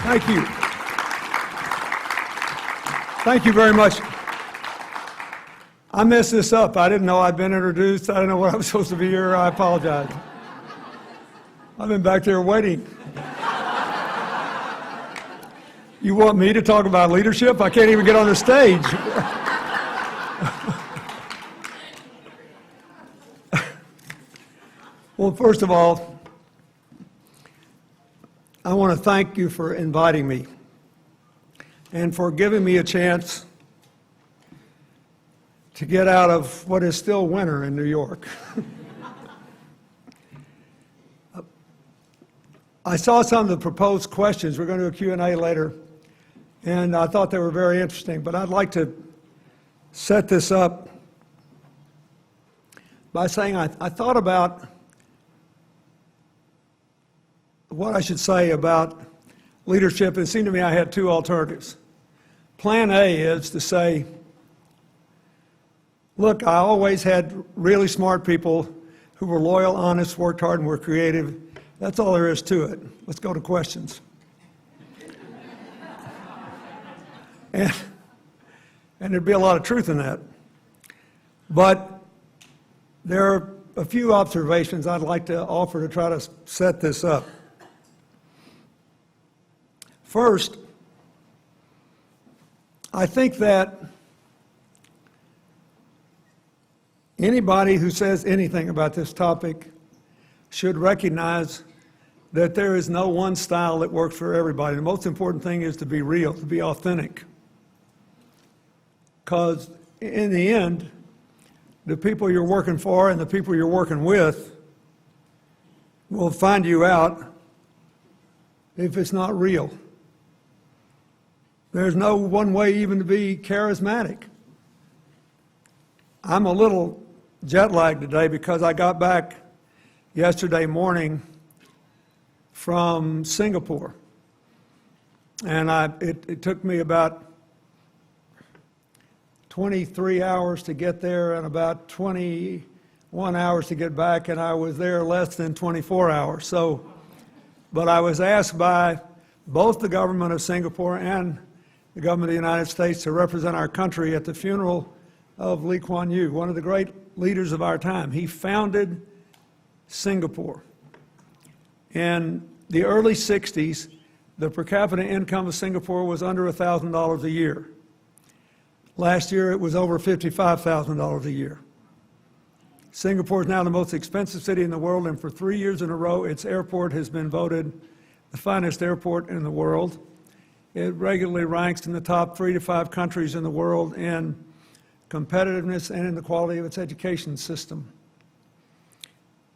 Thank you. Thank you very much. I messed this up. I didn't know I'd been introduced. I didn't know what I was supposed to be here. I apologize. I've been back there waiting. You want me to talk about leadership? I can't even get on the stage. Well, first of all, I want to thank you for inviting me and for giving me a chance to get out of what is still winter in New York. I saw some of the proposed questions. We're going to do a Q&A later, and I thought they were very interesting, but I'd like to set this up by saying I thought about what I should say about leadership. It seemed to me I had two alternatives. Plan A is to say, look, I always had really smart people who were loyal, honest, worked hard, and were creative. That's all there is to it. Let's go to questions. and there'd be a lot of truth in that. But there are a few observations I'd like to offer to try to set this up. First, I think that anybody who says anything about this topic should recognize that there is no one style that works for everybody. The most important thing is to be real, to be authentic. Because in the end, the people you're working for and the people you're working with will find you out if it's not real. There's no one way even to be charismatic. I'm a little jet lagged today because I got back yesterday morning from Singapore. And it took me about 23 hours to get there and about 21 hours to get back, and I was there less than 24 hours. But I was asked by both the government of Singapore and the government of the United States to represent our country at the funeral of Lee Kuan Yew, one of the great leaders of our time. He founded Singapore. In the early 60s, the per capita income of Singapore was under $1,000 a year. Last year, it was over $55,000 a year. Singapore is now the most expensive city in the world, and for 3 years in a row, its airport has been voted the finest airport in the world. It regularly ranks in the top 3 to 5 countries in the world in competitiveness and in the quality of its education system.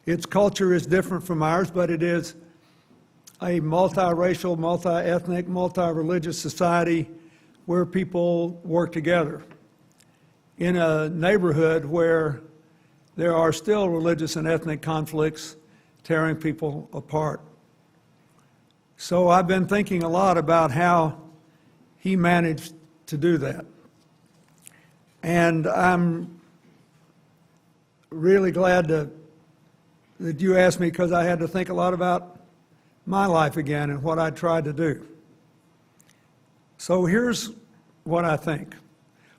Its culture is different from ours, but it is a multiracial, multi-ethnic, multi-religious society where people work together in a neighborhood where there are still religious and ethnic conflicts tearing people apart. So I've been thinking a lot about how he managed to do that. And I'm really glad that you asked me, because I had to think a lot about my life again and what I tried to do. So here's what I think.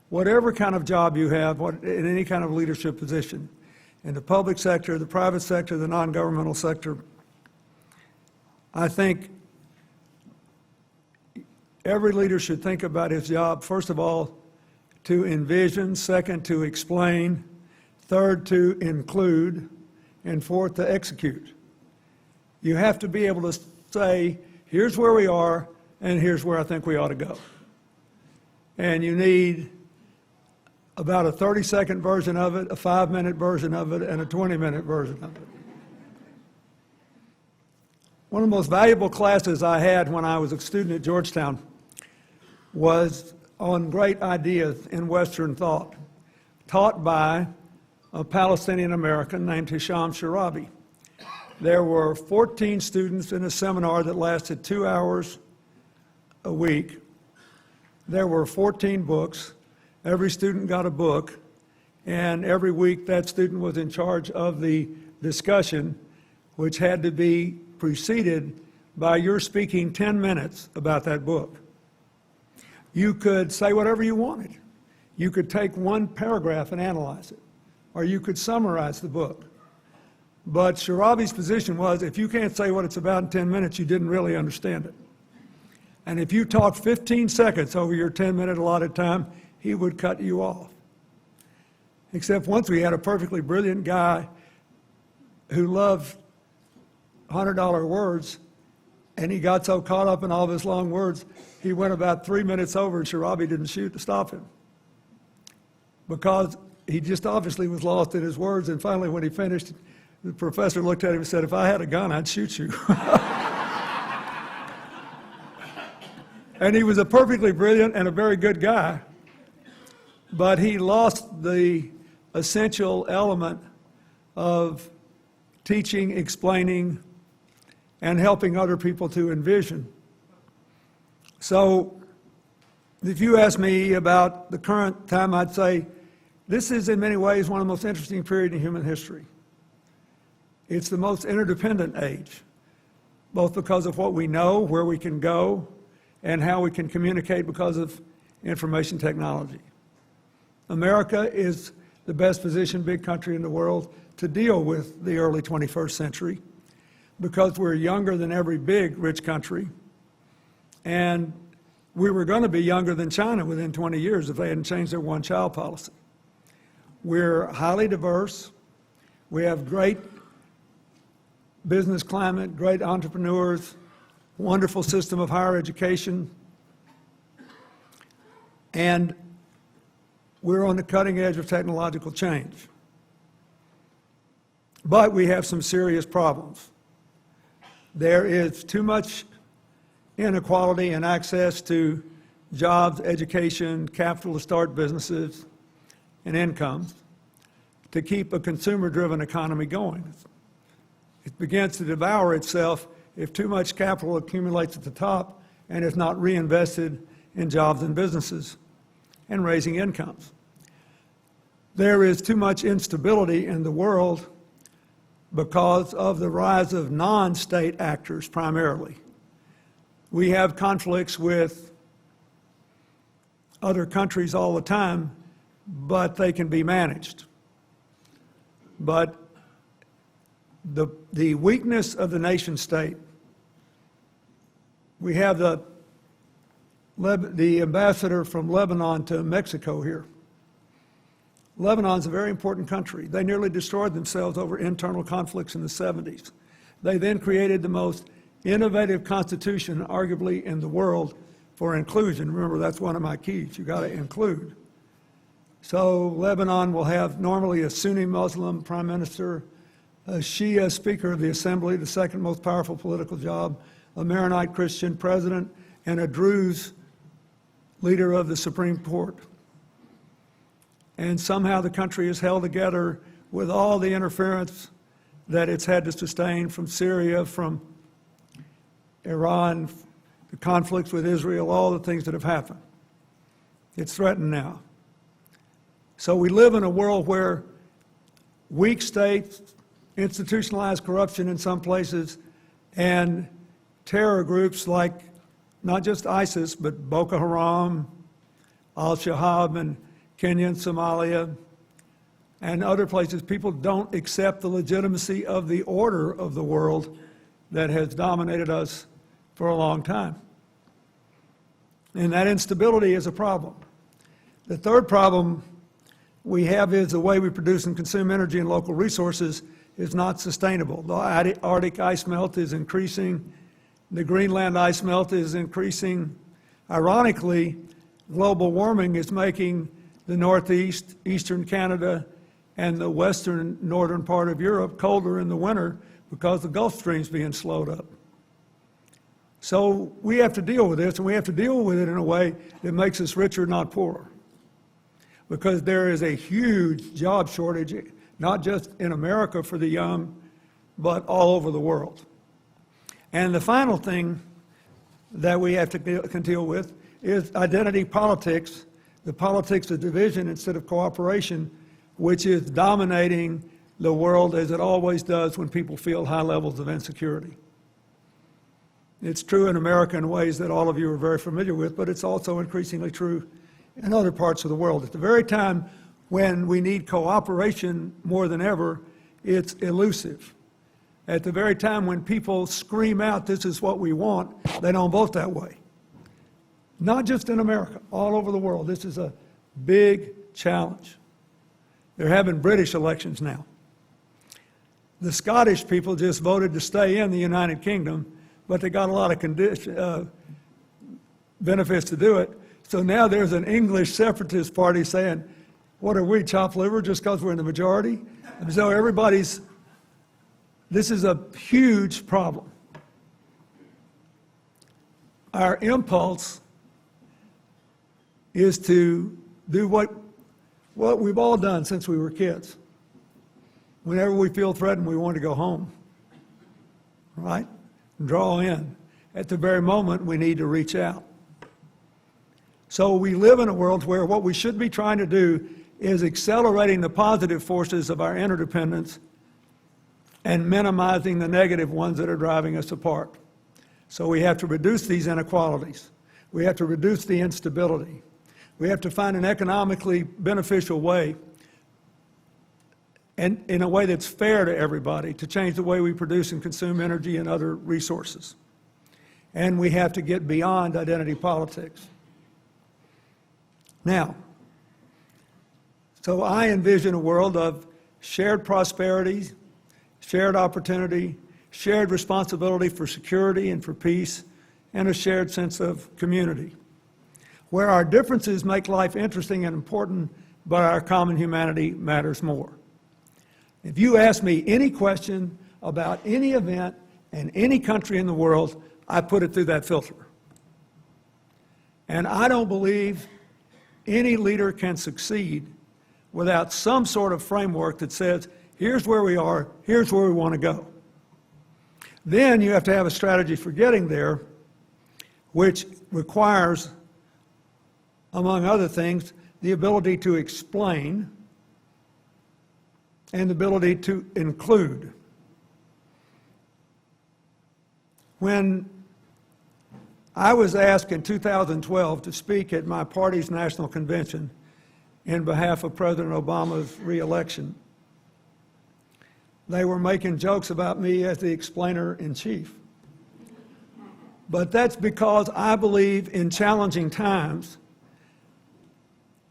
Whatever kind of job you have, in any kind of leadership position, in the public sector, the private sector, the non-governmental sector, I think every leader should think about his job, first of all, to envision, second, to explain, third, to include, and fourth, to execute. You have to be able to say, here's where we are, and here's where I think we ought to go. And you need about a 30-second version of it, a 5-minute version of it, and a 20-minute version of it. One of the most valuable classes I had when I was a student at Georgetown was on great ideas in Western thought, taught by a Palestinian American named Hisham Sharabi. There were 14 students in a seminar that lasted 2 hours a week. There were 14 books. Every student got a book, and every week that student was in charge of the discussion, which had to be preceded by your speaking 10 minutes about that book. You could say whatever you wanted. You could take one paragraph and analyze it, or you could summarize the book. But Sharabi's position was, if you can't say what it's about in 10 minutes, you didn't really understand it. And if you talked 15 seconds over your 10-minute allotted time, he would cut you off. Except once we had a perfectly brilliant guy who loved $100 words, and he got so caught up in all of his long words, he went about 3 minutes over, and Sharabi didn't shoot to stop him, because he just obviously was lost in his words. And finally, when he finished, the professor looked at him and said, "If I had a gun, I'd shoot you." And he was a perfectly brilliant and a very good guy, but he lost the essential element of teaching, explaining, and helping other people to envision. So if you ask me about the current time, I'd say this is in many ways one of the most interesting periods in human history. It's the most interdependent age, both because of what we know, where we can go, and how we can communicate because of information technology. America is the best positioned big country in the world to deal with the early 21st century because we're younger than every big rich country, and we were going to be younger than China within 20 years if they hadn't changed their one-child policy. We're highly diverse. We have great business climate, great entrepreneurs, wonderful system of higher education, and we're on the cutting edge of technological change. But we have some serious problems. There is too much inequality in access to jobs, education, capital to start businesses, and incomes to keep a consumer-driven economy going. It begins to devour itself if too much capital accumulates at the top and is not reinvested in jobs and businesses and raising incomes. There is too much instability in the world because of the rise of non-state actors primarily. We have conflicts with other countries all the time, but they can be managed. But the weakness of the nation state, we have the ambassador from Lebanon to Mexico here. Lebanon's a very important country. They nearly destroyed themselves over internal conflicts in the 70s. They then created the most innovative constitution, arguably, in the world for inclusion. Remember, that's one of my keys. You've got to include. So Lebanon will have normally a Sunni Muslim prime minister, a Shia speaker of the assembly, the second most powerful political job, a Maronite Christian president, and a Druze leader of the Supreme Court. And somehow the country is held together with all the interference that it's had to sustain from Syria, from Iran, the conflicts with Israel, all the things that have happened. It's threatened now. So we live in a world where weak states, institutionalized corruption in some places, and terror groups like not just ISIS, but Boko Haram, Al-Shabaab in Kenya and Somalia, and other places, people don't accept the legitimacy of the order of the world that has dominated us for a long time. And that instability is a problem. The third problem we have is the way we produce and consume energy and local resources is not sustainable. The Arctic ice melt is increasing. The Greenland ice melt is increasing. Ironically, global warming is making the Northeast, Eastern Canada, and the western northern part of Europe colder in the winter because the Gulf Stream's being slowed up. So we have to deal with this, and we have to deal with it in a way that makes us richer, not poorer. Because there is a huge job shortage, not just in America for the young, but all over the world. And the final thing that we have to deal with is identity politics, the politics of division instead of cooperation, which is dominating the world as it always does when people feel high levels of insecurity. It's true in America in ways that all of you are very familiar with, but it's also increasingly true in other parts of the world. At the very time when we need cooperation more than ever, it's elusive. At the very time when people scream out, this is what we want, they don't vote that way. Not just in America, all over the world. This is a big challenge. They're having British elections now. The Scottish people just voted to stay in the United Kingdom, but they got a lot of benefits to do it. So now there's an English separatist party saying, what are we, chopped liver, just because we're in the majority? And so this is a huge problem. Our impulse is to do what we've all done since we were kids. Whenever we feel threatened, we want to go home, right? Draw in. At the very moment, we need to reach out. So we live in a world where what we should be trying to do is accelerating the positive forces of our interdependence and minimizing the negative ones that are driving us apart. So we have to reduce these inequalities. We have to reduce the instability. We have to find an economically beneficial way, and in a way that's fair to everybody, to change the way we produce and consume energy and other resources. And we have to get beyond identity politics. Now, so I envision a world of shared prosperity, shared opportunity, shared responsibility for security and for peace, and a shared sense of community, where our differences make life interesting and important, but our common humanity matters more. If you ask me any question about any event in any country in the world, I put it through that filter. And I don't believe any leader can succeed without some sort of framework that says, here's where we are, here's where we want to go. Then you have to have a strategy for getting there, which requires, among other things, the ability to explain and the ability to include. When I was asked in 2012 to speak at my party's national convention in behalf of President Obama's re-election, they were making jokes about me as the explainer-in-chief. But that's because I believe in challenging times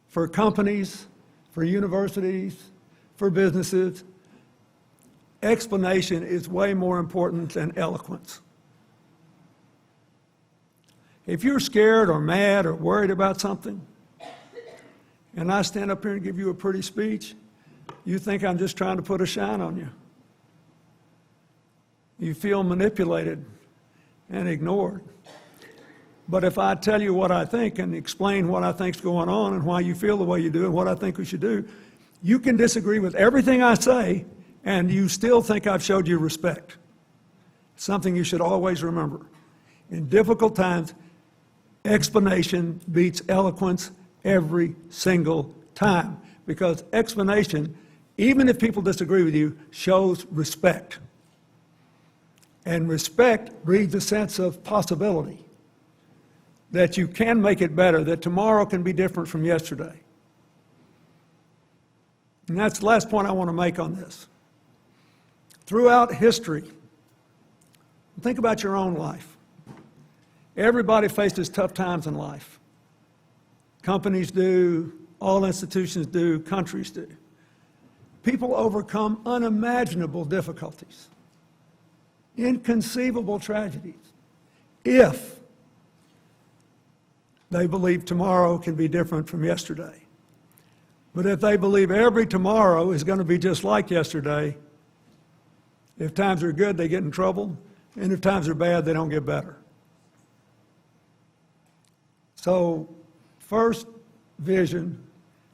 for companies, for universities, for businesses, explanation is way more important than eloquence. If you're scared or mad or worried about something, and I stand up here and give you a pretty speech, you think I'm just trying to put a shine on you. You feel manipulated and ignored. But if I tell you what I think and explain what I think's going on and why you feel the way you do and what I think we should do, you can disagree with everything I say and you still think I've showed you respect. Something you should always remember. In difficult times, explanation beats eloquence every single time, because explanation, even if people disagree with you, shows respect. And respect breeds a sense of possibility, that you can make it better, that tomorrow can be different from yesterday. And that's the last point I want to make on this. Throughout history, think about your own life. Everybody faces tough times in life. Companies do, all institutions do, countries do. People overcome unimaginable difficulties, inconceivable tragedies, if they believe tomorrow can be different from yesterday. But if they believe every tomorrow is going to be just like yesterday, if times are good, they get in trouble, and if times are bad, they don't get better. So, first, vision.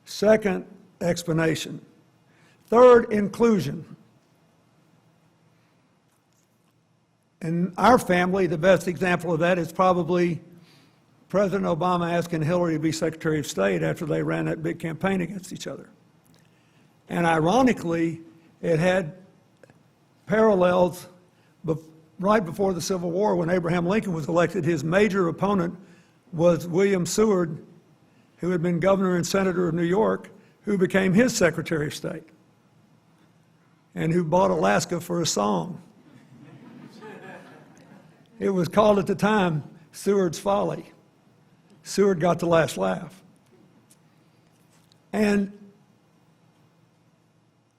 Second, explanation. Third, inclusion. In our family, the best example of that is probably President Obama asking Hillary to be Secretary of State after they ran that big campaign against each other. And ironically, it had parallels right before the Civil War, when Abraham Lincoln was elected, his major opponent was William Seward, who had been governor and senator of New York, who became his Secretary of State, and who bought Alaska for a song. It was called at the time Seward's Folly. Seward got the last laugh. And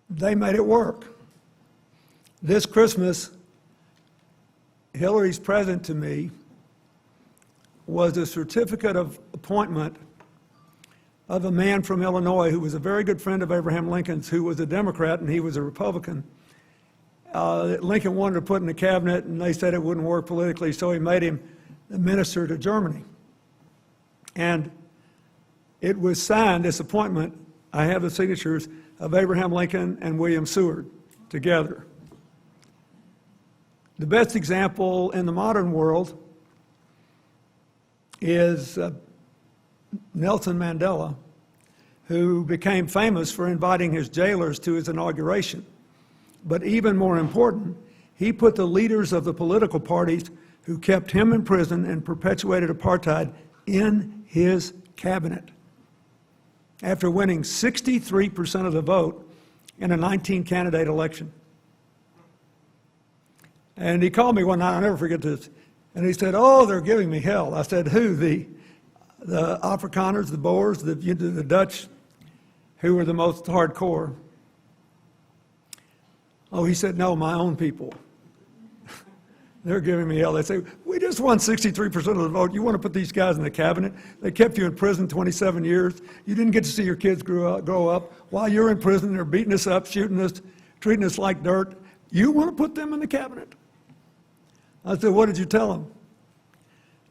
they made it work. This Christmas, Hillary's present to me was a certificate of appointment of a man from Illinois who was a very good friend of Abraham Lincoln's, who was a Democrat and he was a Republican. Lincoln wanted to put in the cabinet, and they said it wouldn't work politically, so he made him the minister to Germany. And it was signed, this appointment, I have the signatures of Abraham Lincoln and William Seward together. The best example in the modern world is Nelson Mandela, who became famous for inviting his jailers to his inauguration. But even more important, he put the leaders of the political parties who kept him in prison and perpetuated apartheid in his cabinet after winning 63% of the vote in a 19-candidate election. And he called me one night, I'll never forget this, and he said, "Oh, they're giving me hell." I said, "Who? The Afrikaners, the Boers, the Dutch, who were the most hardcore?" Oh, he said, "No, my own people. They're giving me hell." They say, "We just won 63% of the vote. You want to put these guys in the cabinet? They kept you in prison 27 years. You didn't get to see your kids grow up. While you're in prison, they're beating us up, shooting us, treating us like dirt. You want to put them in the cabinet?" I said, "What did you tell them?"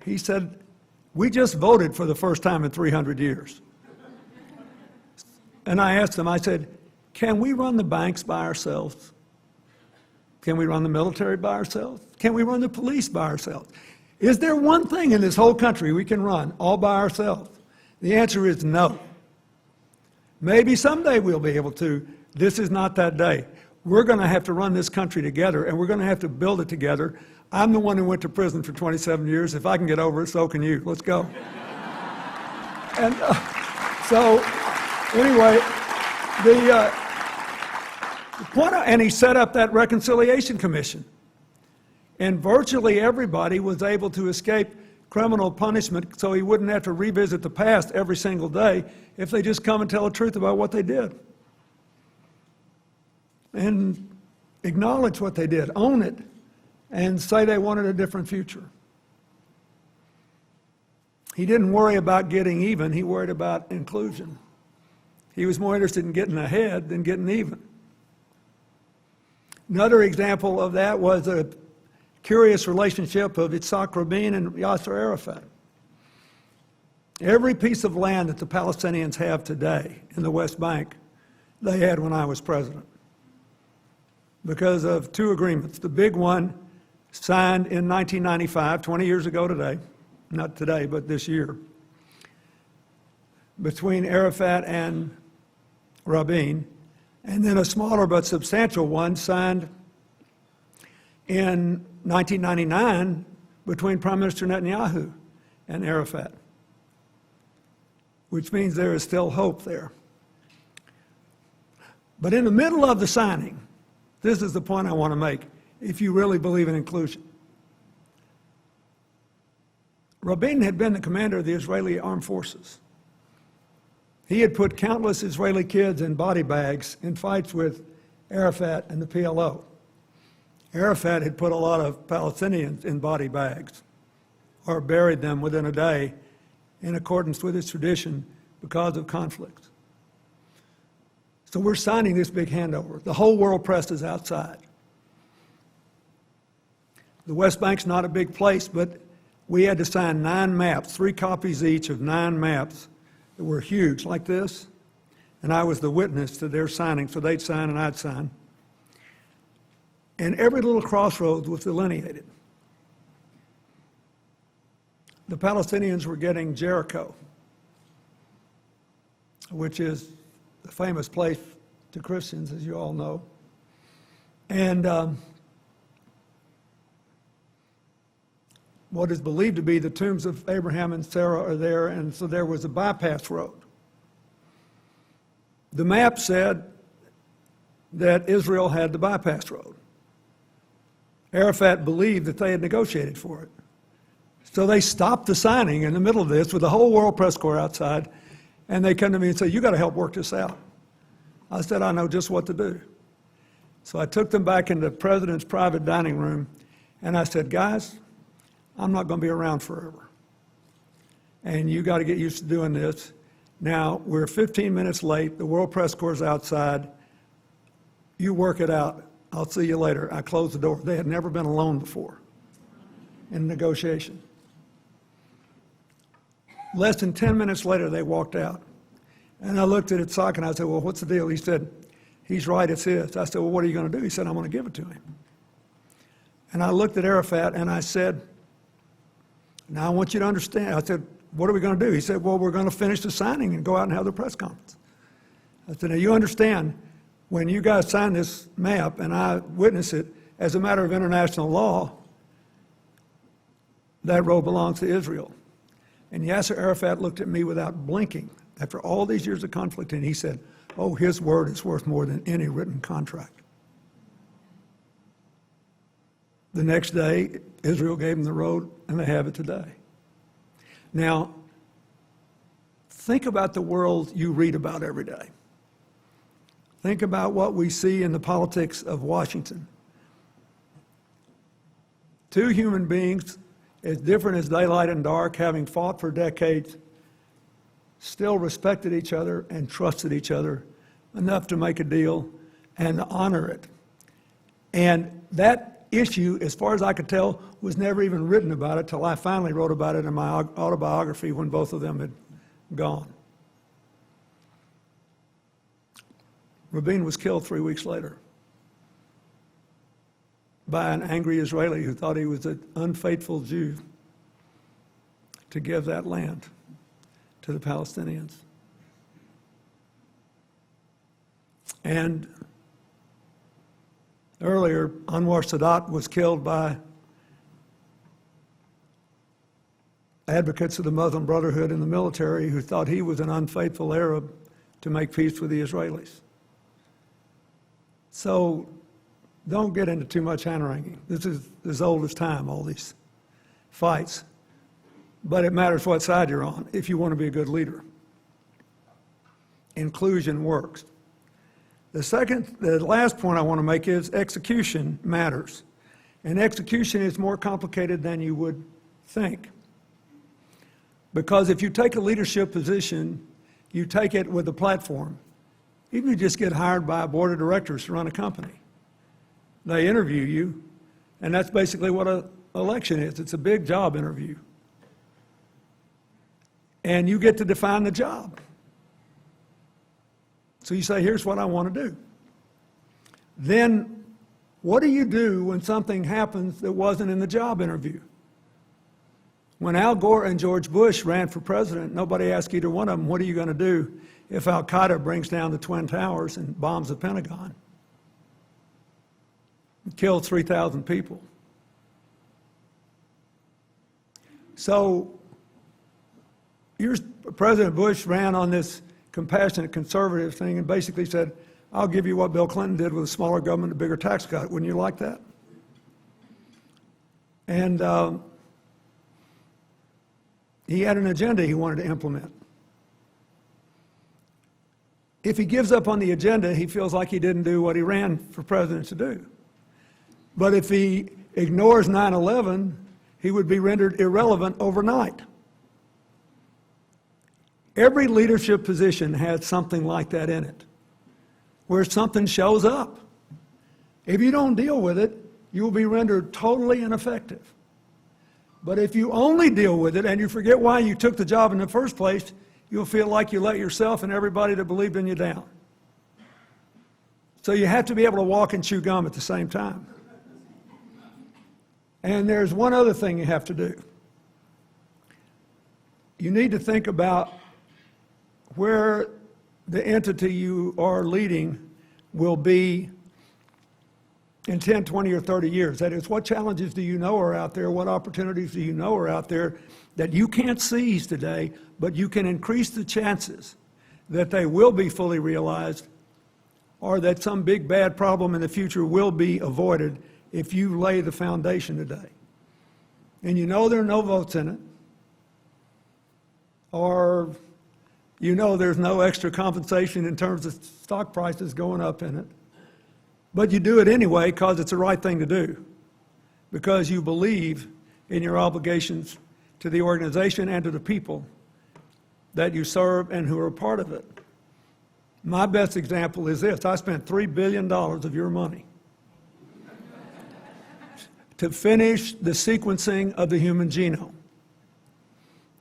He said, "We just voted for the first time in 300 years. And I asked him, I said, "Can we run the banks by ourselves? Can we run the military by ourselves? Can we run the police by ourselves? Is there one thing in this whole country we can run all by ourselves?" The answer is no. Maybe someday we'll be able to. This is not that day. We're going to have to run this country together, and we're going to have to build it together. I'm the one who went to prison for 27 years. If I can get over it, so can you. Let's go. And so, anyway, the point, and he set up that reconciliation commission. And virtually everybody was able to escape criminal punishment, so he wouldn't have to revisit the past every single day if they just come and tell the truth about what they did. And acknowledge what they did, own it, and say they wanted a different future. He didn't worry about getting even, he worried about inclusion. He was more interested in getting ahead than getting even. Another example of that was a curious relationship of Yitzhak Rabin and Yasser Arafat. Every piece of land that the Palestinians have today in the West Bank, they had when I was president, because of two agreements. The big one signed in 1995, 20 years ago today, not today, but this year, between Arafat and Rabin, and then a smaller but substantial one signed in 1999 between Prime Minister Netanyahu and Arafat, which means there is still hope there. But in the middle of the signing, this is the point I want to make, if you really believe in inclusion. Rabin had been the commander of the Israeli armed forces. He had put countless Israeli kids in body bags in fights with Arafat and the PLO. Arafat had put a lot of Palestinians in body bags or buried them within a day in accordance with his tradition because of conflicts. So we're signing this big handover. The whole world press is outside. The West Bank's not a big place, but we had to sign 9 maps, 3 copies each of 9 maps that were huge like this. And I was the witness to their signing, so they'd sign and I'd sign. And every little crossroads was delineated. The Palestinians were getting Jericho, which is a famous place to Christians, as you all know. And what is believed to be the tombs of Abraham and Sarah are there, and so there was a bypass road. The map said that Israel had the bypass road. Arafat believed that they had negotiated for it. So they stopped the signing in the middle of this with the whole World Press Corps outside, and they come to me and say, "You got to help work this out." I said, "I know just what to do." So I took them back into the president's private dining room, and I said, "Guys, I'm not going to be around forever. And you got to get used to doing this. Now, we're 15 minutes late. The World Press Corps is outside. You work it out. I'll see you later." I closed the door. They had never been alone before in negotiation. Less than 10 minutes later, they walked out. And I looked at Itzhak and I said, "Well, what's the deal?" He said, "He's right, it's his." I said, "Well, what are you going to do?" He said, "I'm going to give it to him." And I looked at Arafat and I said, "Now I want you to understand." I said, "What are we going to do?" He said, "Well, we're going to finish the signing and go out and have the press conference." I said, "Now you understand, when you guys sign this map and I witness it, as a matter of international law, that road belongs to Israel." And Yasser Arafat looked at me without blinking after all these years of conflict, and he said, "Oh, his word is worth more than any written contract." The next day, Israel gave them the road, and they have it today. Now, think about the world you read about every day. Think about what we see in the politics of Washington. Two human beings, as different as daylight and dark, having fought for decades, still respected each other and trusted each other enough to make a deal and honor it. And that issue, as far as I could tell, was never even written about it till I finally wrote about it in my autobiography when both of them had gone. Rabin was killed 3 weeks later by an angry Israeli who thought he was an unfaithful Jew to give that land to the Palestinians. And earlier, Anwar Sadat was killed by advocates of the Muslim Brotherhood in the military who thought he was an unfaithful Arab to make peace with the Israelis. So don't get into too much hand-wringing. This is as old as time, all these fights. But it matters what side you're on if you want to be a good leader. Inclusion works. The last point I want to make is execution matters. And execution is more complicated than you would think. Because if you take a leadership position, you take it with a platform. Even if you just get hired by a board of directors to run a company, they interview you, and that's basically what an election is. It's a big job interview. And you get to define the job. So you say, "Here's what I want to do." Then what do you do when something happens that wasn't in the job interview? When Al Gore and George Bush ran for president, nobody asked either one of them, "What are you going to do if Al-Qaeda brings down the Twin Towers and bombs the Pentagon and kills 3,000 people?" So President Bush ran on this compassionate conservative thing and basically said, "I'll give you what Bill Clinton did with a smaller government, a bigger tax cut. Wouldn't you like that?" And he had an agenda he wanted to implement. If he gives up on the agenda, he feels like he didn't do what he ran for president to do. But if he ignores 9/11, he would be rendered irrelevant overnight. Every leadership position has something like that in it, where something shows up. If you don't deal with it, you will be rendered totally ineffective. But if you only deal with it and you forget why you took the job in the first place, you'll feel like you let yourself and everybody that believed in you down. So you have to be able to walk and chew gum at the same time. And there's one other thing you have to do. You need to think about where the entity you are leading will be in 10, 20, or 30 years. That is, what challenges do you know are out there? What opportunities do you know are out there that you can't seize today, but you can increase the chances that they will be fully realized, or that some big bad problem in the future will be avoided if you lay the foundation today. And you know there are no votes in it, or you know there's no extra compensation in terms of stock prices going up in it. But you do it anyway because it's the right thing to do, because you believe in your obligations to the organization and to the people that you serve and who are a part of it. My best example is this. I spent $3 billion of your money to finish the sequencing of the human genome.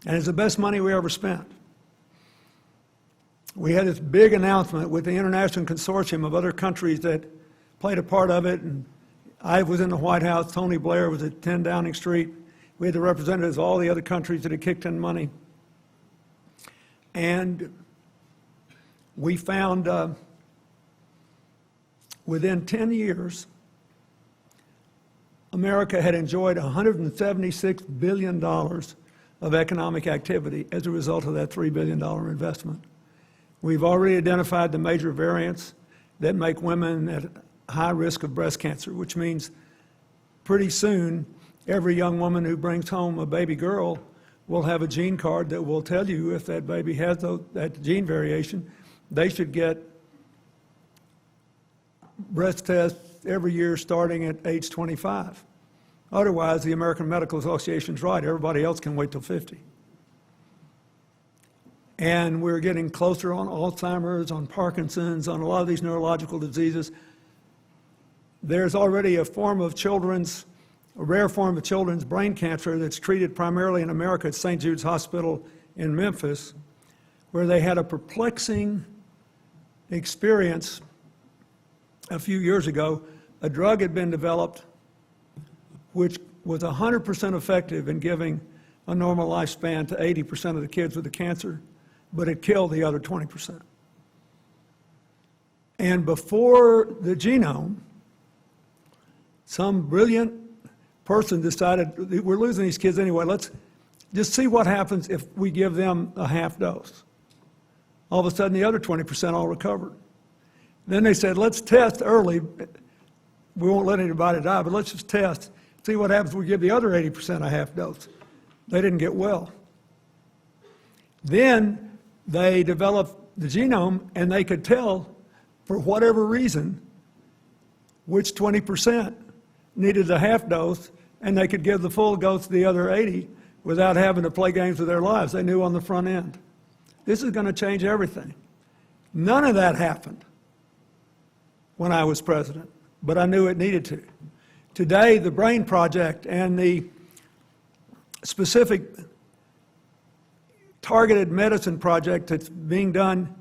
And it's the best money we ever spent. We had this big announcement with the international consortium of other countries that played a part of it, and I was in the White House, Tony Blair was at 10 Downing Street. We had the representatives of all the other countries that had kicked in money. And we found within 10 years, America had enjoyed $176 billion of economic activity as a result of that $3 billion investment. We've already identified the major variants that make women at high risk of breast cancer, which means pretty soon every young woman who brings home a baby girl will have a gene card that will tell you if that baby has that gene variation. They should get breast tests every year starting at age 25. Otherwise, the American Medical Association is right. Everybody else can wait till 50. And we're getting closer on Alzheimer's, on Parkinson's, on a lot of these neurological diseases. There's already a rare form of children's brain cancer that's treated primarily in America at St. Jude's Hospital in Memphis, where they had a perplexing experience a few years ago. A drug had been developed which was 100% effective in giving a normal lifespan to 80% of the kids with the cancer, but it killed the other 20%. And before the genome, some brilliant person decided, we're losing these kids anyway, let's just see what happens if we give them a half dose. All of a sudden, the other 20% all recovered. Then they said, let's test early. We won't let anybody die, but let's just test, see what happens if we give the other 80% a half dose. They didn't get well. Then they developed the genome, and they could tell, for whatever reason, which 20% needed a half dose, and they could give the full dose to the other 80 without having to play games with their lives. They knew on the front end. This is going to change everything. None of that happened when I was president, but I knew it needed to. Today, the BRAIN project and the specific targeted medicine project that's being done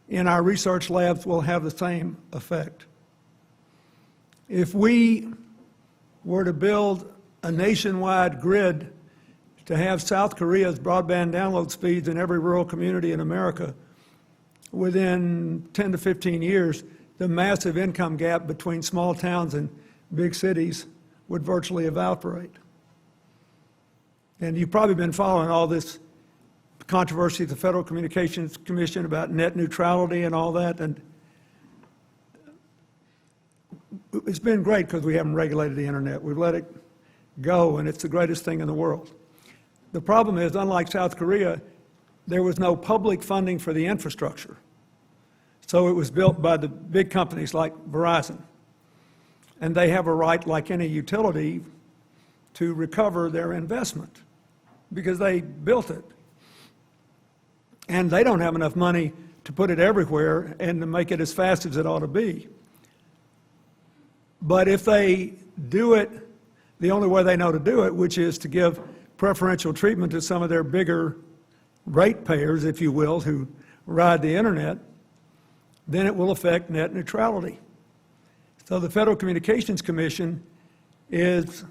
in our research labs will have the same effect. If we were to build a nationwide grid to have South Korea's broadband download speeds in every rural community in America, within 10 to 15 years, the massive income gap between small towns and big cities would virtually evaporate. And you've probably been following all this controversy at the Federal Communications Commission about net neutrality and all that. And it's been great because we haven't regulated the internet. We've let it go, and it's the greatest thing in the world. The problem is, unlike South Korea, there was no public funding for the infrastructure. So it was built by the big companies like Verizon. And they have a right, like any utility, to recover their investment because they built it. And they don't have enough money to put it everywhere and to make it as fast as it ought to be. But if they do it the only way they know to do it, which is to give preferential treatment to some of their bigger ratepayers, if you will, who ride the internet, then it will affect net neutrality. So the Federal Communications Commission is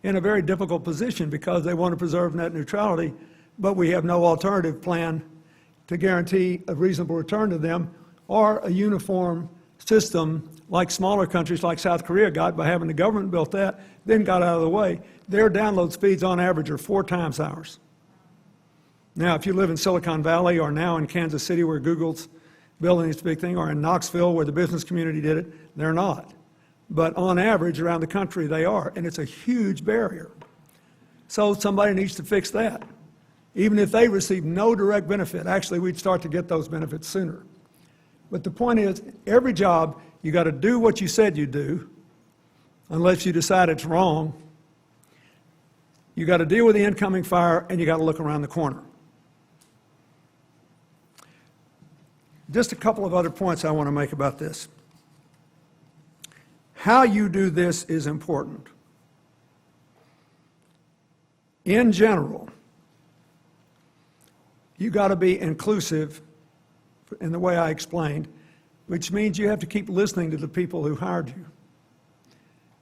in a very difficult position because they want to preserve net neutrality, but we have no alternative plan to guarantee a reasonable return to them or a uniform system like smaller countries like South Korea got by having the government built that, then got out of the way. Their download speeds on average are 4 times ours. Now, if you live in Silicon Valley or now in Kansas City where Google's building this big thing, or in Knoxville where the business community did it, they're not. But on average around the country they are, and it's a huge barrier. So somebody needs to fix that. Even if they receive no direct benefit, actually we'd start to get those benefits sooner. But the point is, every job, you got to do what you said you'd do, unless you decide it's wrong. You got to deal with the incoming fire, and you got to look around the corner. Just a couple of other points I want to make about this. How you do this is important. In general, you got to be inclusive in the way I explained, which means you have to keep listening to the people who hired you.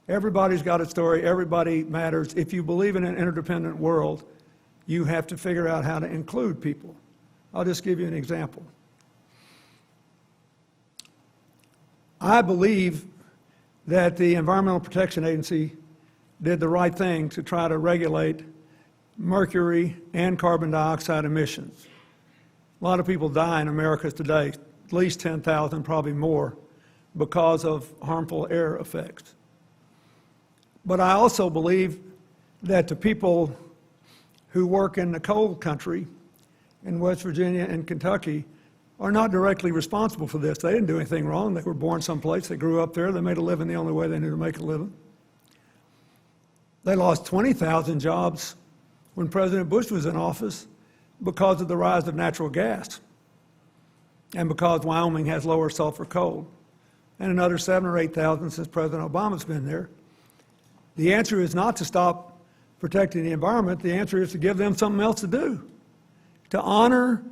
Everybody's got a story, everybody matters. If you believe in an interdependent world, you have to figure out how to include people. I'll just give you an example. I believe that the Environmental Protection Agency did the right thing to try to regulate mercury and carbon dioxide emissions. A lot of people die in America today, at least 10,000, probably more, because of harmful air effects. But I also believe that the people who work in the coal country in West Virginia and Kentucky are not directly responsible for this. They didn't do anything wrong. They were born someplace. They grew up there. They made a living the only way they knew to make a living. They lost 20,000 jobs when President Bush was in office because of the rise of natural gas and because Wyoming has lower sulfur coal, and another 7,000 or 8,000 since President Obama's been there. The answer is not to stop protecting the environment. The answer is to give them something else to do, to honor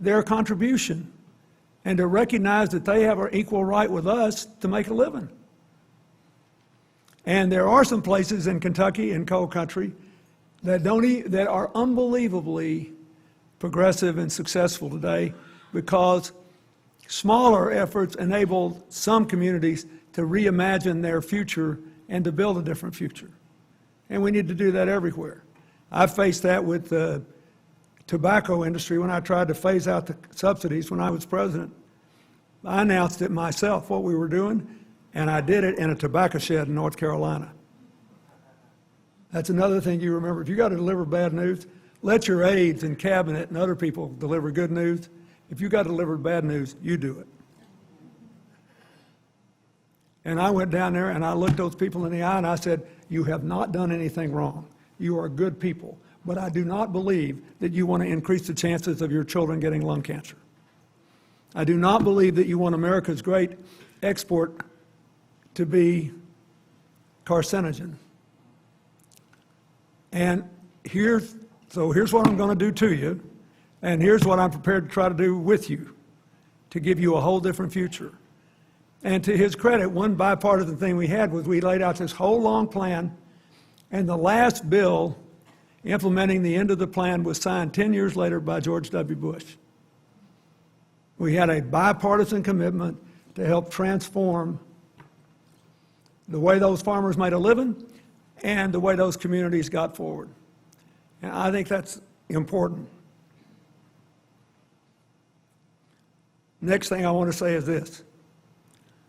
their contribution, and to recognize that they have an equal right with us to make a living. And there are some places in Kentucky and coal country that are unbelievably progressive and successful today because smaller efforts enable some communities to reimagine their future and to build a different future. And we need to do that everywhere. I faced that with the tobacco industry when I tried to phase out the subsidies when I was president. I announced it myself, what we were doing, and I did it in a tobacco shed in North Carolina. That's another thing you remember. If you got to deliver bad news, let your aides and cabinet and other people deliver good news. If you got to deliver bad news, you do it. And I went down there and I looked those people in the eye and I said, you have not done anything wrong. You are good people. But I do not believe that you want to increase the chances of your children getting lung cancer. I do not believe that you want America's great export to be carcinogen. And here's what I'm going to do to you, and here's what I'm prepared to try to do with you to give you a whole different future. And to his credit, one bipartisan thing we had was we laid out this whole long plan, and the last bill implementing the end of the plan was signed 10 years later by George W. Bush. We had a bipartisan commitment to help transform the way those farmers made a living and the way those communities got forward. And I think that's important. Next thing I want to say is this.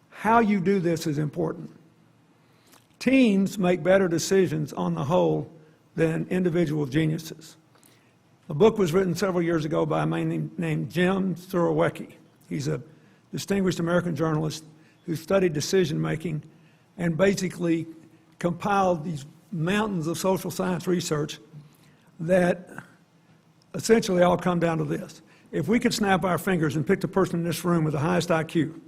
How you do this is important. Teams make better decisions on the whole than individual geniuses. A book was written several years ago by a man named Jim Surowiecki. He's a distinguished American journalist who studied decision making and basically compiled these mountains of social science research that essentially all come down to this. If we could snap our fingers and pick the person in this room with the highest IQ,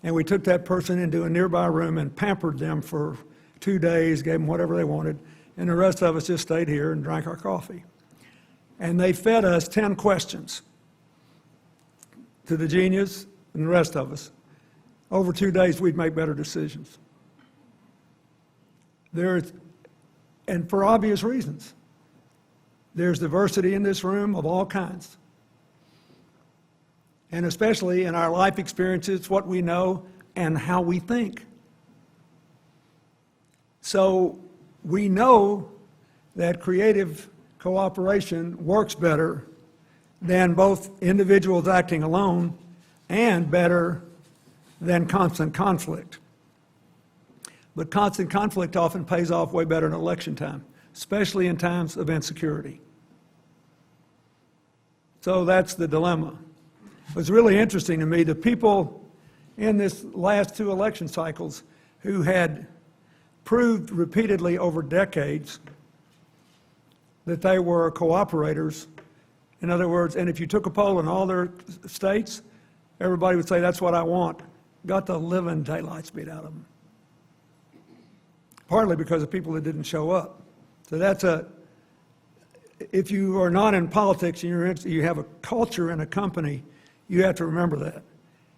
and we took that person into a nearby room and pampered them for 2 days, gave them whatever they wanted, and the rest of us just stayed here and drank our coffee. And they fed us 10 questions to the genius and the rest of us. Over 2 days, we'd make better decisions. And for obvious reasons. There's diversity in this room of all kinds. And especially in our life experiences, what we know, and how we think. So we know that creative cooperation works better than both individuals acting alone and better than constant conflict. But constant conflict often pays off way better in election time, especially in times of insecurity. So that's the dilemma. It was really interesting to me, the people in this last two election cycles who had proved repeatedly over decades that they were cooperators. In other words, and if you took a poll in all their states, everybody would say, that's what I want. Got the living daylights beat out of them. Partly because of people that didn't show up. So if you are not in politics and you have a culture in a company, you have to remember that.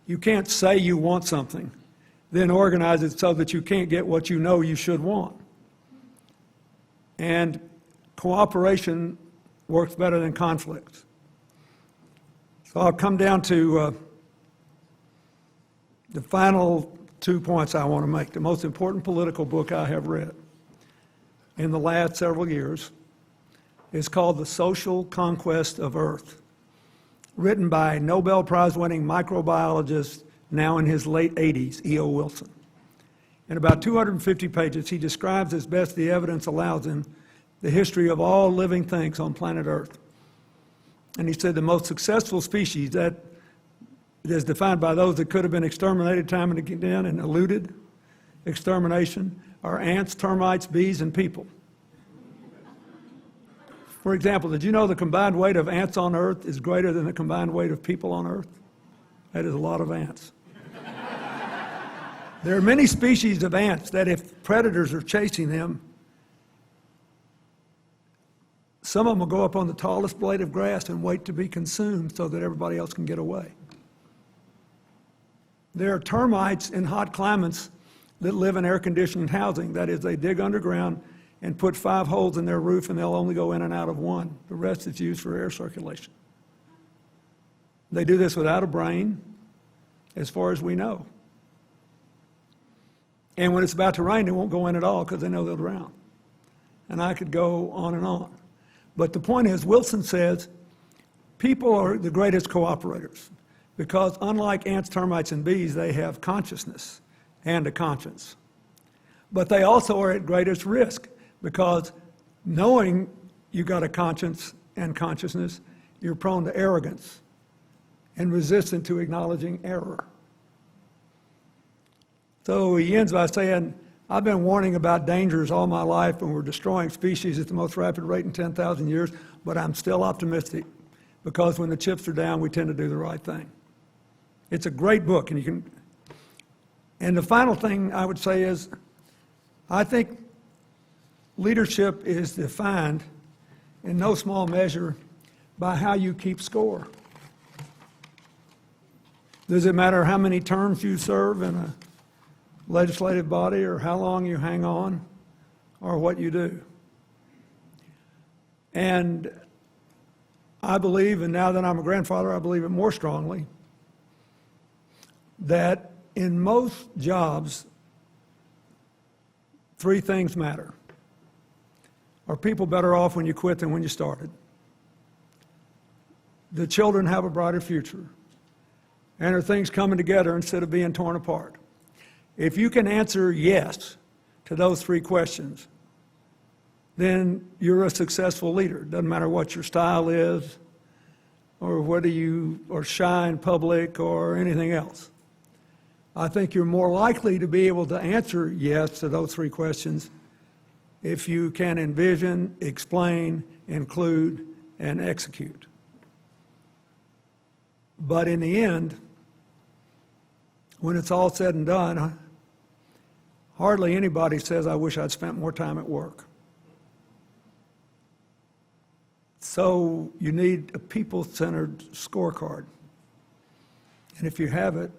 You can't say you want something, then organize it so that you can't get what you know you should want. And cooperation works better than conflict. So I'll come down to the final 2 points I want to make. The most important political book I have read in the last several years is called The Social Conquest of Earth, written by Nobel Prize-winning microbiologist, now in his late 80s, E.O. Wilson. In about 250 pages, he describes as best the evidence allows him the history of all living things on planet Earth. And he said the most successful species that is defined by those that could have been exterminated time and again and eluded extermination are ants, termites, bees, and people. For example, did you know the combined weight of ants on Earth is greater than the combined weight of people on Earth? That is a lot of ants. There are many species of ants that if predators are chasing them, some of them will go up on the tallest blade of grass and wait to be consumed so that everybody else can get away. There are termites in hot climates that live in air-conditioned housing. That is, they dig underground and put 5 holes in their roof, and they'll only go in and out of one. The rest is used for air circulation. They do this without a brain, as far as we know. And when it's about to rain, they won't go in at all because they know they'll drown. And I could go on and on. But the point is, Wilson says, people are the greatest cooperators because unlike ants, termites, and bees, they have consciousness and a conscience. But they also are at greatest risk because knowing you got a conscience and consciousness, you're prone to arrogance and resistant to acknowledging error. So he ends by saying, I've been warning about dangers all my life and we're destroying species at the most rapid rate in 10,000 years, but I'm still optimistic because when the chips are down, we tend to do the right thing. It's a great book, and the final thing I would say is, I think leadership is defined in no small measure by how you keep score. Does it matter how many terms you serve in a legislative body or how long you hang on or what you do? And I believe, and now that I'm a grandfather, I believe it more strongly, that in most jobs, 3 things matter. Are people better off when you quit than when you started? Do children have a brighter future? And are things coming together instead of being torn apart? If you can answer yes to those 3 questions, then you're a successful leader. Doesn't matter what your style is or whether you are shy in public or anything else. I think you're more likely to be able to answer yes to those 3 questions if you can envision, explain, include, and execute. But in the end, when it's all said and done, hardly anybody says, I wish I'd spent more time at work. So you need a people-centered scorecard. And if you have it,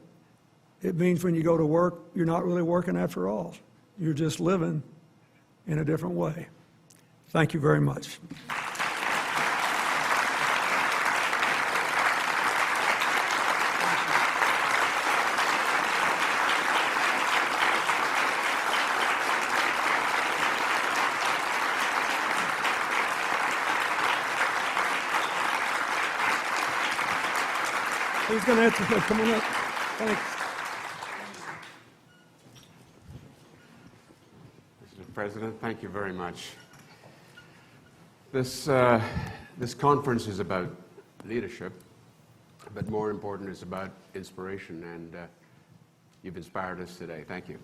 it means when you go to work, you're not really working after all. You're just living in a different way. Thank you very much. Who's going to answer? Come on up. Thanks. Mr. President, thank you very much. This conference is about leadership, but more important, it's about inspiration, and you've inspired us today. Thank you.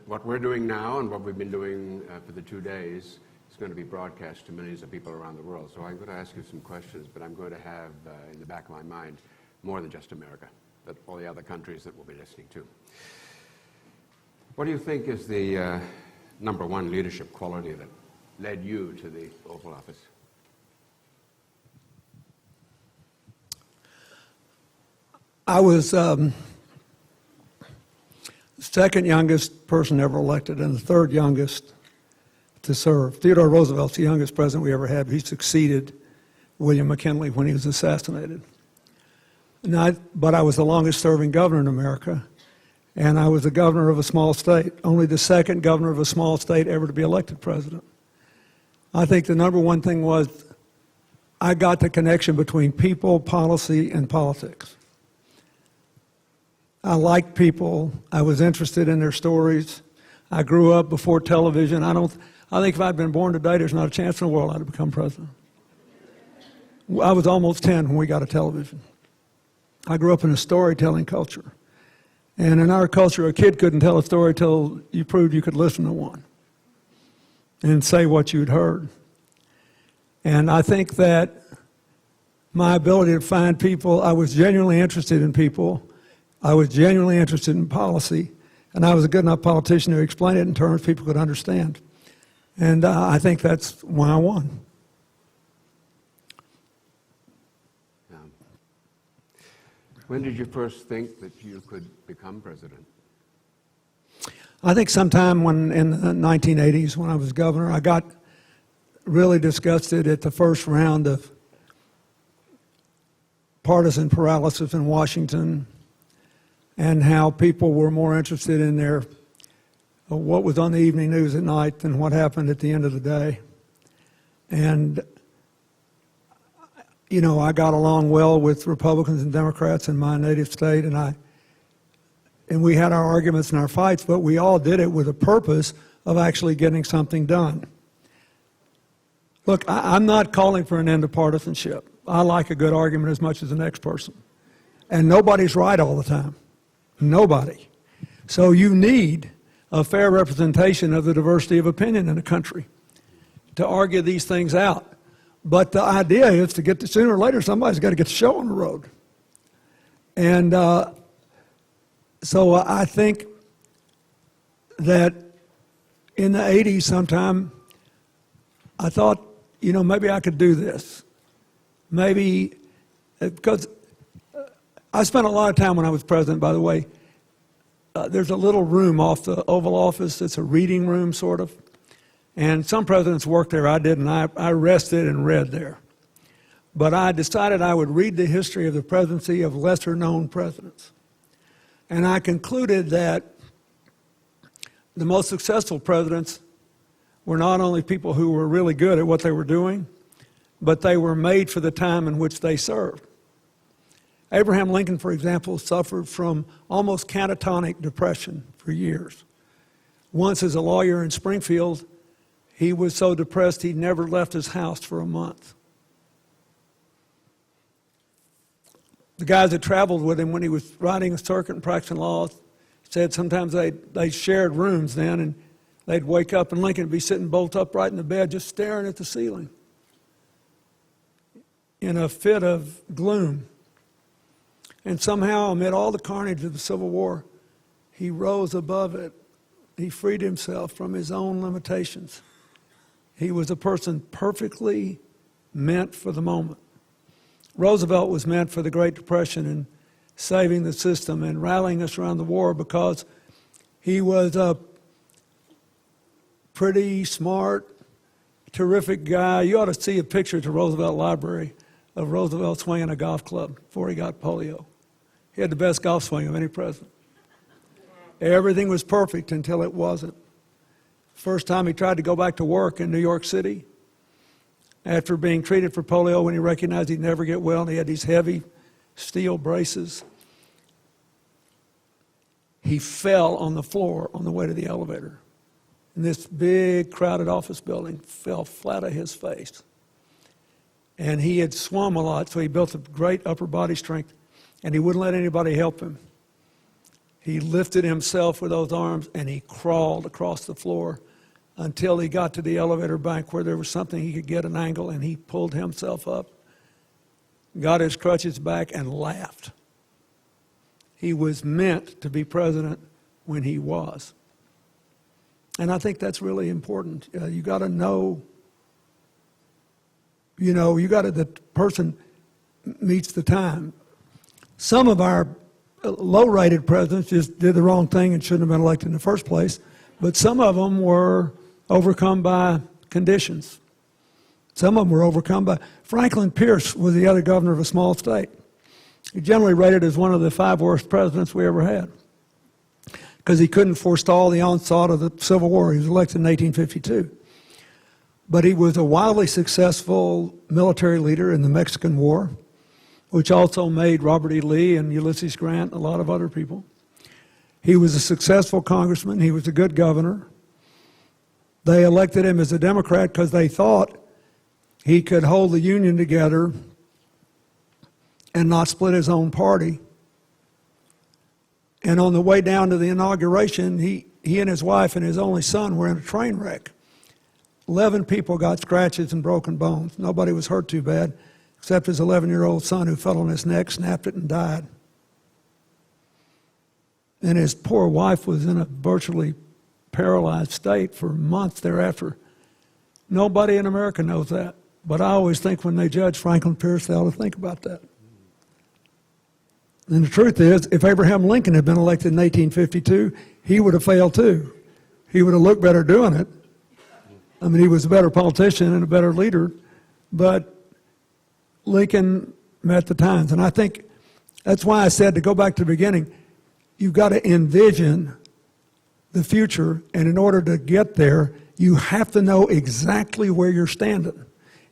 What we're doing now and what we've been doing for the 2 days is going to be broadcast to millions of people around the world. So I'm going to ask you some questions, but I'm going to have in the back of my mind more than just America, but all the other countries that we'll be listening to. What do you think is the number one leadership quality that led you to the Oval Office? I was second youngest person ever elected and the third youngest to serve. Theodore Roosevelt's the youngest president we ever had. He succeeded William McKinley when he was assassinated. But I was the longest serving governor in America, and I was the governor of a small state, only the second governor of a small state ever to be elected president. I think the number one thing was I got the connection between people, policy, and politics. I liked people. I was interested in their stories. I grew up before television. I think if I'd been born today, there's not a chance in the world I'd have become president. I was almost 10 when we got a television. I grew up in a storytelling culture. And in our culture, a kid couldn't tell a story till you proved you could listen to one and say what you'd heard. And I think that my ability to find people, I was genuinely interested in people. I was genuinely interested in policy, and I was a good enough politician to explain it in terms people could understand. And I think that's why I won. When did you first think that you could become president? I think sometime in the 1980s when I was governor, I got really disgusted at the first round of partisan paralysis in Washington, and how people were more interested in what was on the evening news at night than what happened at the end of the day. And, you know, I got along well with Republicans and Democrats in my native state, and we had our arguments and our fights, but we all did it with a purpose of actually getting something done. Look, I'm not calling for an end to partisanship. I like a good argument as much as the next person. And nobody's right all the time. Nobody. So you need a fair representation of the diversity of opinion in the country to argue these things out. But the idea is to get to, sooner or later, somebody's got to get the show on the road. And so I think that in the 80s sometime, I thought, you know, maybe I could do this. Maybe, because I spent a lot of time when I was president, by the way. There's a little room off the Oval Office. It's a reading room, sort of. And some presidents worked there. I didn't. I rested and read there. But I decided I would read the history of the presidency of lesser-known presidents. And I concluded that the most successful presidents were not only people who were really good at what they were doing, but they were made for the time in which they served. Abraham Lincoln, for example, suffered from almost catatonic depression for years. Once, as a lawyer in Springfield, he was so depressed he never left his house for a month. The guys that traveled with him when he was riding a circuit and practicing law said sometimes they shared rooms then, and they'd wake up and Lincoln would be sitting bolt upright in the bed just staring at the ceiling in a fit of gloom. And somehow, amid all the carnage of the Civil War, he rose above it. He freed himself from his own limitations. He was a person perfectly meant for the moment. Roosevelt was meant for the Great Depression and saving the system and rallying us around the war because he was a pretty smart, terrific guy. You ought to see a picture at the Roosevelt Library of Roosevelt swinging a golf club before he got polio. He had the best golf swing of any president. Everything was perfect until it wasn't. First time he tried to go back to work in New York City, after being treated for polio when he recognized he'd never get well, and he had these heavy steel braces. He fell on the floor on the way to the elevator. And this big, crowded office building fell flat on his face. And he had swum a lot, so he built a great upper body strength, and he wouldn't let anybody help him. He lifted himself with those arms, and he crawled across the floor until he got to the elevator bank where there was something he could get an angle, and he pulled himself up, got his crutches back, and laughed. He was meant to be president when he was. And I think that's really important. You got to know, the person meets the time. Some of our low-rated presidents just did the wrong thing and shouldn't have been elected in the first place, but some of them were overcome by conditions. Some of them were overcome by... Franklin Pierce was the other governor of a small state. He generally rated as one of the 5 worst presidents we ever had because he couldn't forestall the onslaught of the Civil War. He was elected in 1852. But he was a wildly successful military leader in the Mexican War, which also made Robert E. Lee and Ulysses Grant and a lot of other people. He was a successful congressman. He was a good governor. They elected him as a Democrat because they thought he could hold the Union together and not split his own party. And on the way down to the inauguration, he and his wife and his only son were in a train wreck. 11 people got scratches and broken bones. Nobody was hurt too bad, except his 11-year-old son who fell on his neck, snapped it, and died. And his poor wife was in a virtually paralyzed state for months thereafter. Nobody in America knows that. But I always think when they judge Franklin Pierce, they ought to think about that. And the truth is, if Abraham Lincoln had been elected in 1852, he would have failed too. He would have looked better doing it. I mean, he was a better politician and a better leader, but Lincoln met the times. And I think that's why I said, to go back to the beginning, you've got to envision the future, and in order to get there, you have to know exactly where you're standing.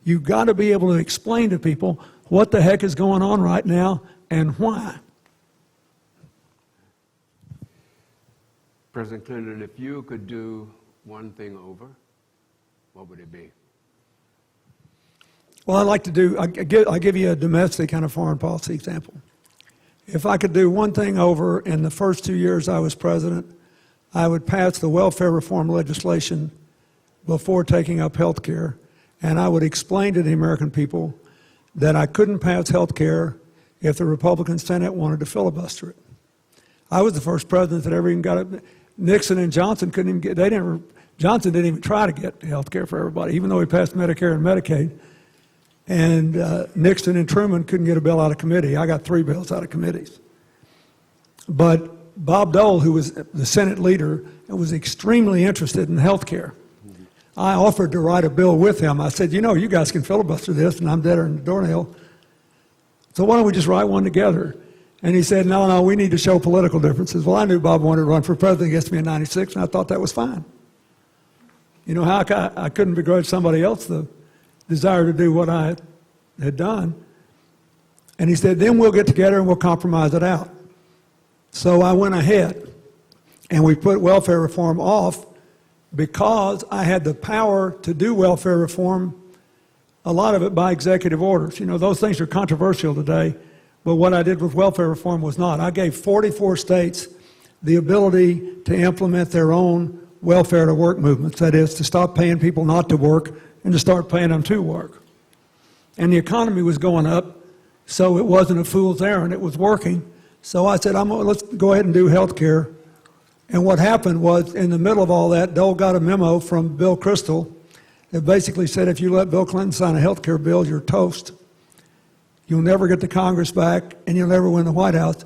You've got to be able to explain to people what the heck is going on right now and why. President Clinton, if you could do one thing over, what would it be? Well, I'll give you a domestic kind of foreign policy example. If I could do one thing over in the first 2 years I was president, I would pass the welfare reform legislation before taking up health care, and I would explain to the American people that I couldn't pass health care if the Republican Senate wanted to filibuster it. I was the first president that ever even got it. Nixon and Johnson couldn't even get, Johnson didn't even try to get health care for everybody, even though he passed Medicare and Medicaid. And Nixon and Truman couldn't get a bill out of committee. I got 3 bills out of committees. But Bob Dole, who was the Senate leader, was extremely interested in health care. I offered to write a bill with him. I said, you guys can filibuster this, and I'm deader than a doornail. So why don't we just write one together? And he said, no, we need to show political differences. Well, I knew Bob wanted to run for president against me in '96, and I thought that was fine. You know, how I couldn't begrudge somebody else the desire to do what I had done. And he said, then we'll get together and we'll compromise it out. So I went ahead, and we put welfare reform off because I had the power to do welfare reform, a lot of it by executive orders. Those things are controversial today, but what I did with welfare reform was not. I gave 44 states the ability to implement their own welfare to work movements, that is, to stop paying people not to work and to start paying them to work. And the economy was going up, so it wasn't a fool's errand, it was working. So I said, let's go ahead and do health care. And what happened was, in the middle of all that, Dole got a memo from Bill Kristol that basically said, if you let Bill Clinton sign a health care bill, you're toast. You'll never get the Congress back, and you'll never win the White House.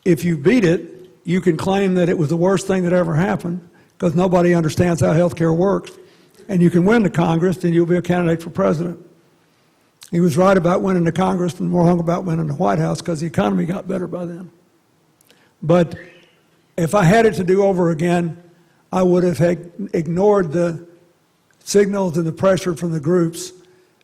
If you beat it, you can claim that it was the worst thing that ever happened, because nobody understands how health care works. And you can win the Congress, and you'll be a candidate for president. He was right about winning the Congress and wrong about winning the White House, because the economy got better by then. But if I had it to do over again, I would have ignored the signals and the pressure from the groups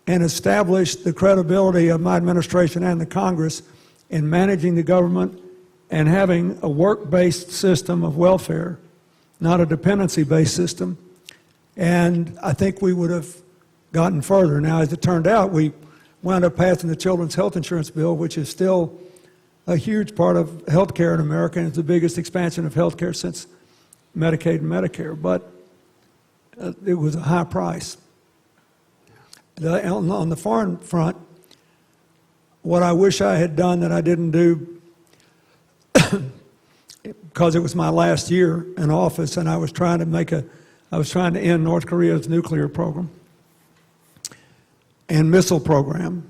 and established the credibility of my administration and the Congress in managing the government and having a work-based system of welfare, not a dependency-based system. And I think we would have gotten further. Now, as it turned out, we wound up passing the Children's Health Insurance Bill, which is still a huge part of health care in America, and it's the biggest expansion of health care since Medicaid and Medicare. But it was a high price. On the foreign front, what I wish I had done that I didn't do, because it was my last year in office, and I was trying to end North Korea's nuclear program and missile program,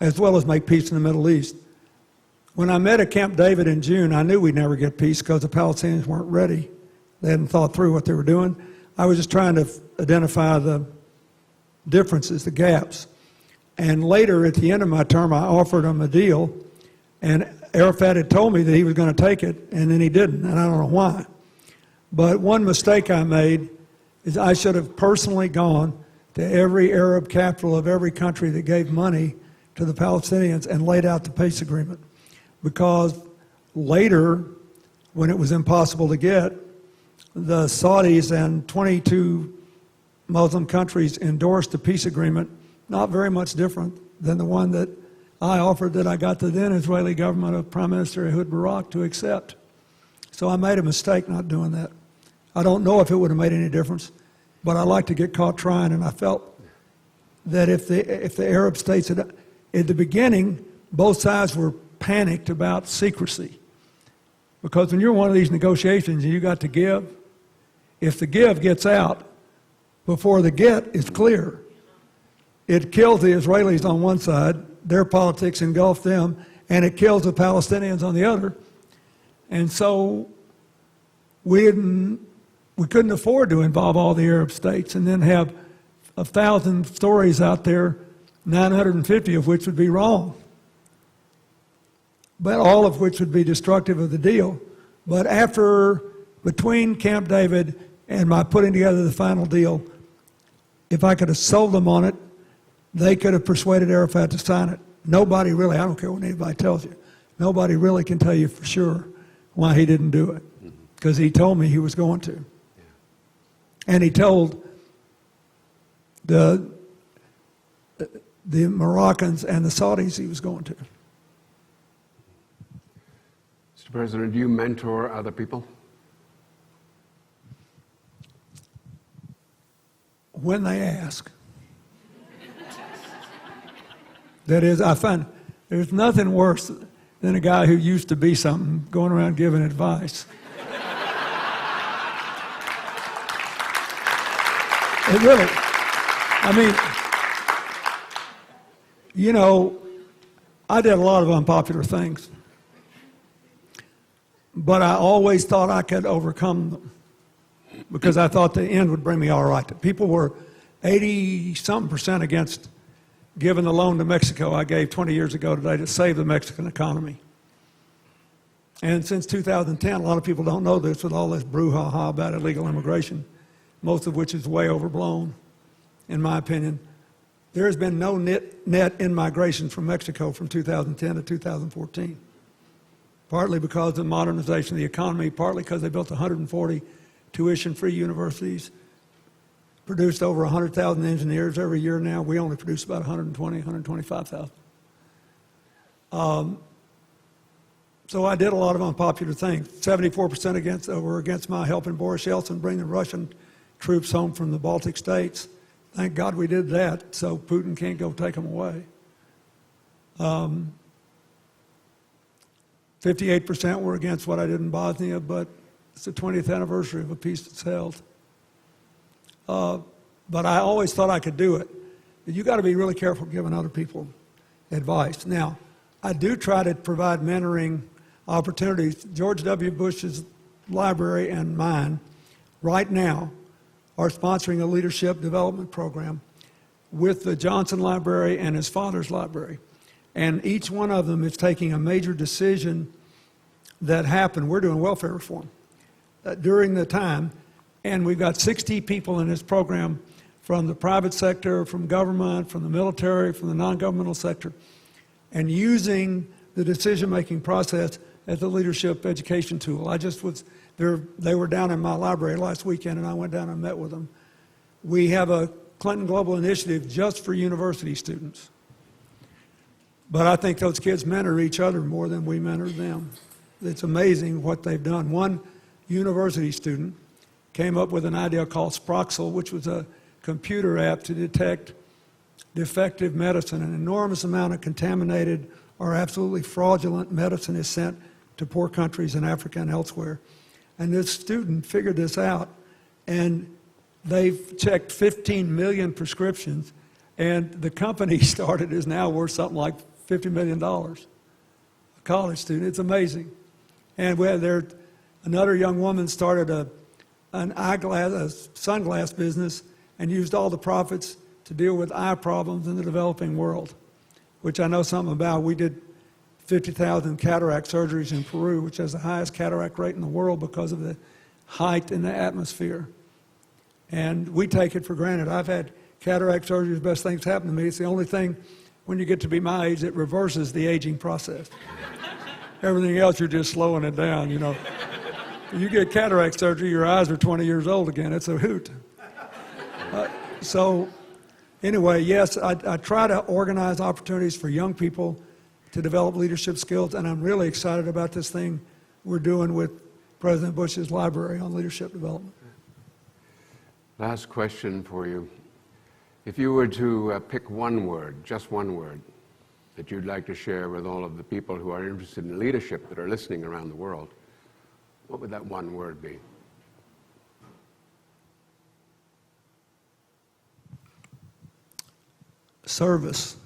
as well as make peace in the Middle East. When I met at Camp David in June, I knew we'd never get peace because the Palestinians weren't ready. They hadn't thought through what they were doing. I was just trying to identify the differences, the gaps. And later, at the end of my term, I offered them a deal, and Arafat had told me that he was going to take it, and then he didn't, and I don't know why. But one mistake I made is I should have personally gone to every Arab capital of every country that gave money to the Palestinians and laid out the peace agreement. Because later, when it was impossible to get, the Saudis and 22 Muslim countries endorsed a peace agreement, not very much different than the one that I offered that I got the then Israeli government of Prime Minister Ehud Barak to accept. So I made a mistake not doing that. I don't know if it would have made any difference, but I like to get caught trying, and I felt that if the Arab states had, at the beginning, both sides were panicked about secrecy. Because when you're in one of these negotiations and you got to give, if the give gets out before the get is clear, it kills the Israelis on one side, their politics engulf them, and it kills the Palestinians on the other. And so we couldn't afford to involve all the Arab states and then have 1,000 stories out there, 950 of which would be wrong, but all of which would be destructive of the deal. But between Camp David and my putting together the final deal, if I could have sold them on it, they could have persuaded Arafat to sign it. Nobody really, I don't care what anybody tells you, nobody really can tell you for sure why he didn't do it, because he told me he was going to. And he told the Moroccans and the Saudis he was going to. Mr. President, do you mentor other people? When they ask. That is, I find there's nothing worse than a guy who used to be something going around giving advice. It really, I mean, you know, I did a lot of unpopular things, but I always thought I could overcome them because I thought the end would bring me all right. People were 80-something% against giving the loan to Mexico I gave 20 years ago today to save the Mexican economy. And since 2010, a lot of people don't know this, with all this brouhaha about illegal immigration, most of which is way overblown, in my opinion. There has been no net in-migration from Mexico from 2010 to 2014, partly because of the modernization of the economy, partly because they built 140 tuition-free universities, produced over 100,000 engineers every year now. We only produce about 120, 125,000. So I did a lot of unpopular things. 74% were against my helping Boris Yeltsin bring the Russian troops home from the Baltic states. Thank God we did that, so Putin can't go take them away. 58% were against what I did in Bosnia, but it's the 20th anniversary of a peace that's held. But I always thought I could do it. You got to be really careful giving other people advice. Now, I do try to provide mentoring opportunities. George W. Bush's library and mine right now are sponsoring a leadership development program with the Johnson Library and his father's library. And each one of them is taking a major decision that happened. We're doing welfare reform during the time, and we've got 60 people in this program from the private sector, from government, from the military, from the non-governmental sector, and using the decision-making process as a leadership education tool. I just was there, they were down in my library last weekend, and I went down and met with them. We have a Clinton Global Initiative just for university students. But I think those kids mentor each other more than we mentor them. It's amazing what they've done. One university student came up with an idea called Sproxel, which was a computer app to detect defective medicine. An enormous amount of contaminated or absolutely fraudulent medicine is sent to poor countries in Africa and elsewhere. And this student figured this out, and they've checked 15 million prescriptions, and the company he started is now worth something like $50 million. A college student, it's amazing. And another young woman started a sunglass business and used all the profits to deal with eye problems in the developing world, which I know something about. We did 50,000 cataract surgeries in Peru, which has the highest cataract rate in the world because of the height in the atmosphere. And we take it for granted. I've had cataract surgery, the best things happen to me. It's the only thing, when you get to be my age, it reverses the aging process. Everything else, you're just slowing it down, you know. You get cataract surgery, your eyes are 20 years old again. It's a hoot. So anyway, yes, I try to organize opportunities for young people to develop leadership skills, and I'm really excited about this thing we're doing with President Bush's library on leadership development. Last question for you. If you were to pick one word, just one word, that you'd like to share with all of the people who are interested in leadership that are listening around the world, what would that one word be? Service.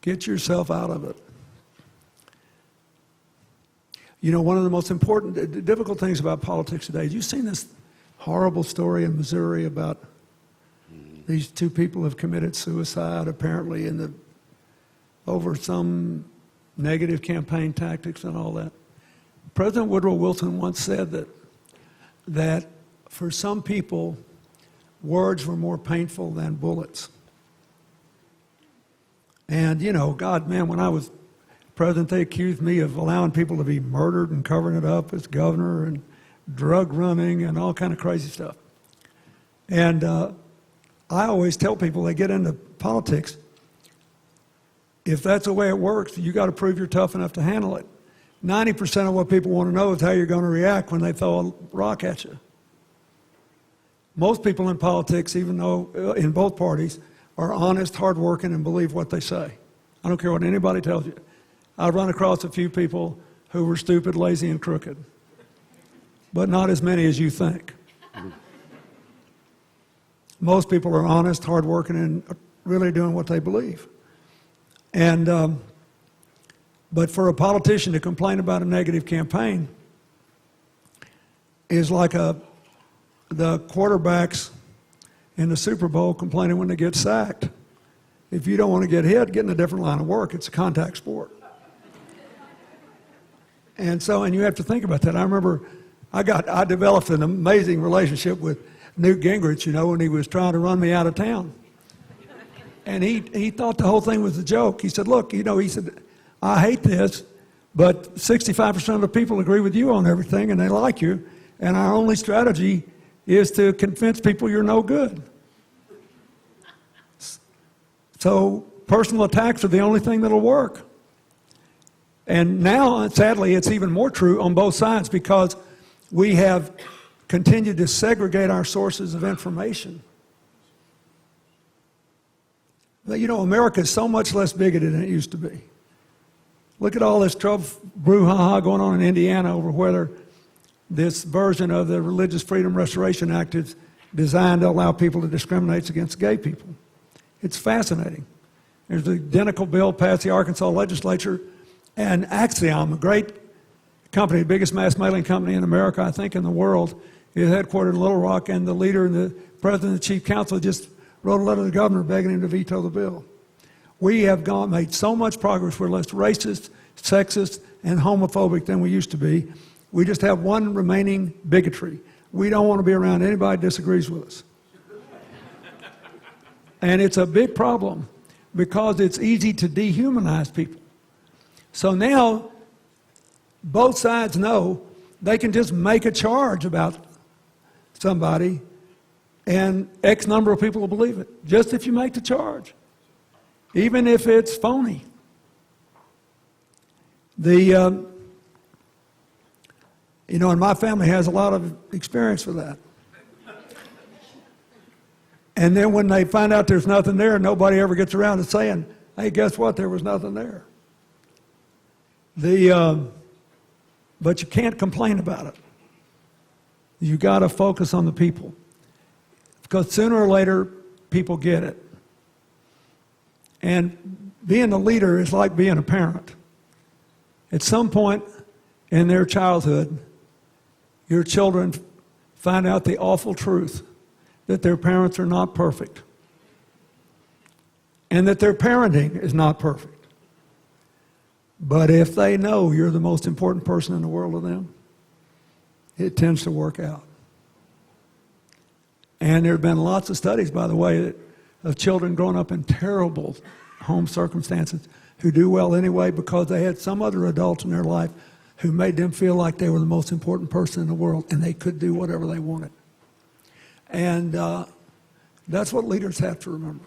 Get yourself out of it. You know, one of the most important, difficult things about politics today, you've seen this horrible story in Missouri about these two people have committed suicide apparently over some negative campaign tactics and all that. President Woodrow Wilson once said that for some people, words were more painful than bullets. And, you know, God, man, when I was president, they accused me of allowing people to be murdered and covering it up as governor and drug running and all kind of crazy stuff. And I always tell people they get into politics, if that's the way it works, you got to prove you're tough enough to handle it. 90% of what people want to know is how you're going to react when they throw a rock at you. Most people in politics, even though in both parties, are honest, hardworking, and believe what they say. I don't care what anybody tells you. I've run across a few people who were stupid, lazy, and crooked, but not as many as you think. Most people are honest, hardworking, and really doing what they believe. And but for a politician to complain about a negative campaign is like the quarterbacks in the Super Bowl complaining when they get sacked. If you don't want to get hit, get in a different line of work. It's a contact sport. And you have to think about that. I remember I developed an amazing relationship with Newt Gingrich, you know, when he was trying to run me out of town. And he thought the whole thing was a joke. He said, look, you know, he said, I hate this, but 65% of the people agree with you on everything and they like you. And our only strategy is to convince people you're no good. So personal attacks are the only thing that'll work. And now, sadly, it's even more true on both sides because we have continued to segregate our sources of information. But, you know, America is so much less bigoted than it used to be. Look at all this trouble, brouhaha going on in Indiana over whether this version of the Religious Freedom Restoration Act is designed to allow people to discriminate against gay people. It's fascinating. There's an identical bill passed the Arkansas legislature, and Axiom, a great company, the biggest mass mailing company in America, I think in the world, is headquartered in Little Rock, and the leader and the president and the chief counsel just wrote a letter to the governor begging him to veto the bill. We have made so much progress. We're less racist, sexist, and homophobic than we used to be. We just have one remaining bigotry. We don't want to be around anybody who disagrees with us. And it's a big problem because it's easy to dehumanize people. So now both sides know they can just make a charge about somebody and X number of people will believe it, just if you make the charge, even if it's phony. And my family has a lot of experience with that. And then when they find out there's nothing there, nobody ever gets around to saying, hey, guess what? There was nothing there. But you can't complain about it. You got to focus on the people. Because sooner or later, people get it. And being a leader is like being a parent. At some point in their childhood, your children find out the awful truth that their parents are not perfect and that their parenting is not perfect. But if they know you're the most important person in the world to them, it tends to work out. And there have been lots of studies, by the way, of children growing up in terrible home circumstances who do well anyway because they had some other adult in their life who made them feel like they were the most important person in the world and they could do whatever they wanted. And that's what leaders have to remember.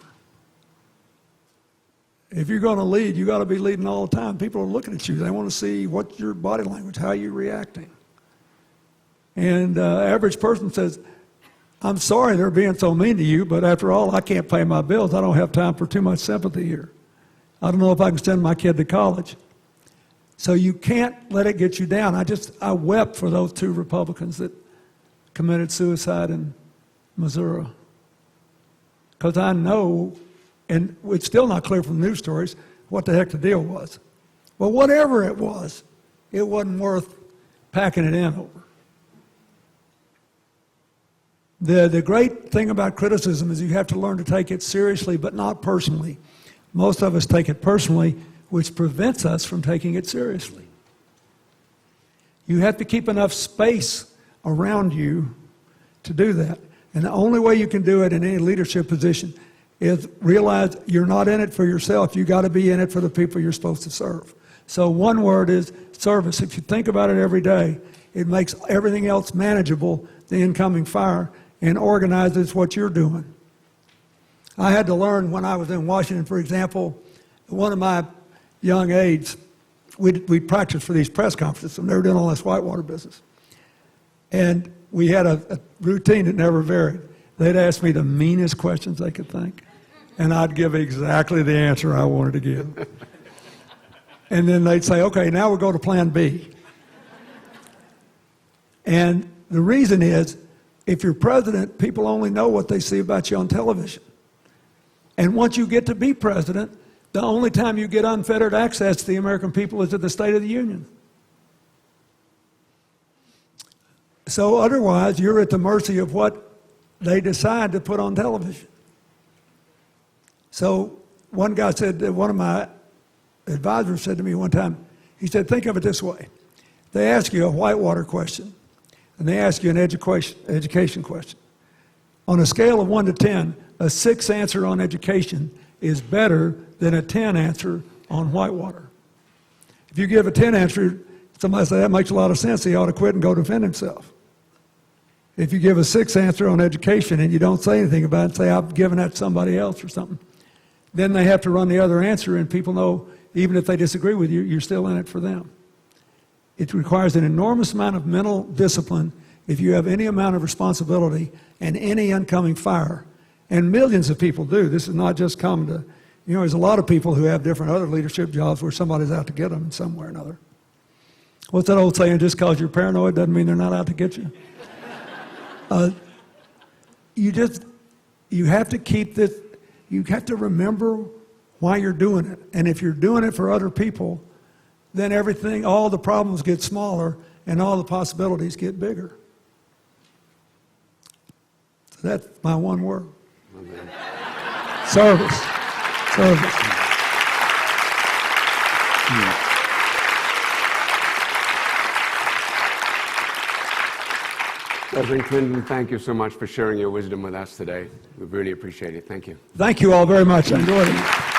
If you're going to lead, you got to be leading all the time. People are looking at you. They want to see what's your body language, how you're reacting. And average person says, I'm sorry they're being so mean to you, but after all, I can't pay my bills. I don't have time for too much sympathy here. I don't know if I can send my kid to college. So you can't let it get you down. I wept for those two Republicans that committed suicide in Missouri. Because I know, and it's still not clear from the news stories, what the heck the deal was. But whatever it wasn't worth packing it in over. The great thing about criticism is you have to learn to take it seriously, but not personally. Most of us take it personally, which prevents us from taking it seriously. You have to keep enough space around you to do that. And the only way you can do it in any leadership position is realize you're not in it for yourself. You got to be in it for the people you're supposed to serve. So one word is service. If you think about it every day, it makes everything else manageable, the incoming fire, and organizes what you're doing. I had to learn when I was in Washington, for example, one of my young aides, we practiced for these press conferences, and they were doing all this whitewater business. And we had a routine that never varied. They'd ask me the meanest questions they could think, and I'd give exactly the answer I wanted to give. And then they'd say, okay, now we'll go to plan B. And the reason is, if you're president, people only know what they see about you on television. And once you get to be president, the only time you get unfettered access to the American people is at the State of the Union. So otherwise, you're at the mercy of what they decide to put on television. So one guy said, one of my advisors said to me one time, he said, think of it this way. They ask you a whitewater question, and they ask you an education question. On a scale of 1 to 10, a 6 answer on education is better than a 10 answer on whitewater. If you give a 10 answer, somebody say that makes a lot of sense, he ought to quit and go defend himself. If you give a 6 answer on education and you don't say anything about it and say, I've given that to somebody else or something, then they have to run the other answer and people know, even if they disagree with you, you're still in it for them. It requires an enormous amount of mental discipline if you have any amount of responsibility and any incoming fire. And millions of people do. This is not just common to, there's a lot of people who have different other leadership jobs where somebody's out to get them in some way or another. What's that old saying, just because you're paranoid doesn't mean they're not out to get you? You have to keep this, you have to remember why you're doing it. And if you're doing it for other people, then everything, all the problems get smaller and all the possibilities get bigger. So that's my one word. Service. Service. President Clinton, thank you so much for sharing your wisdom with us today. We really appreciate it. Thank you. Thank you all very much. I enjoyed it.